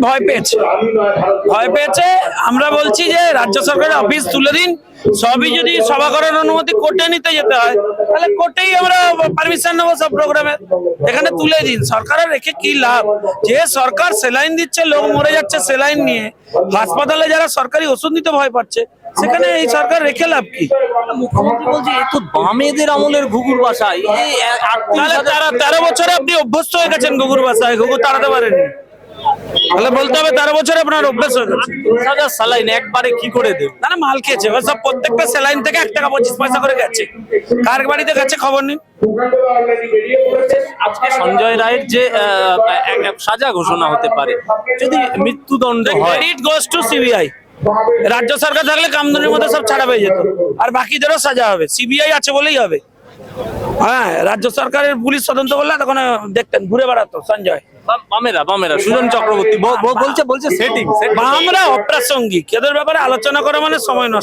ভয় পেয়েছে। আমরা বলছি যে রাজ্য সরকারের অফিস তুলে দিন, সবই যদি সভা করার অনুমতি কোর্টে নিতে যেতে হয় তাহলে কোর্টেই আমরা পারমিশন নেবো সব প্রোগ্রামে, এখানে তুলে দিন। সরকারের রেখে কি লাভ? যে সরকার সেলাইন দিচ্ছে, লোক মরে যাচ্ছে সেলাইন নিয়ে, হাসপাতালে যারা সরকারি ওষুধ নিতে ভয় পাচ্ছে, সেখানে এই সরকার রেখে লাভ কি? মুখ্যমন্ত্রী বলছে এ তো বামেদের আমলের ঘুঘুর বাসা। এই 13 বছরে আপনি অভ্যস্ত হয়ে গেছেন ঘুঘুর বাসায়, ঘুঘুর তাড়াতে পারেননি, তাহলে বলতে হবে 13 বছরে আপনার অভ্যাস হয়ে গেছে। স্যালাইন একবারে কি করে দেব? না মাল খেয়েছে, এবার সব প্রত্যেকটা সেলাইন থেকে 1 টাকা 25 পয়সা করে গেছে, কার বাড়িতে গেছে খবর নেই। আজকে সঞ্জয় রায়ের যে সাজা ঘোষণা হতে পারে, যদি মৃত্যুদণ্ড হয়, ইট গোস টু সিবিআই। রাজ্য সরকার থাকলে কামদুনির মধ্যে সব ছাড়া পেয়ে যেত, আর বাকিদেরও সাজা হবে, সিবিআই আছে বলেই হবে। হ্যাঁ, রাজ্য সরকারের পুলিশ তদন্ত করলে তখন দেখতেন ঘুরে বেড়াতো সঞ্জয়। বামেরা সুজন চক্রবর্তী বলছে সেটিং। আমরা অপ্রাসঙ্গিক, এদের ব্যাপারে আলোচনা করা মানে সময় নষ্ট।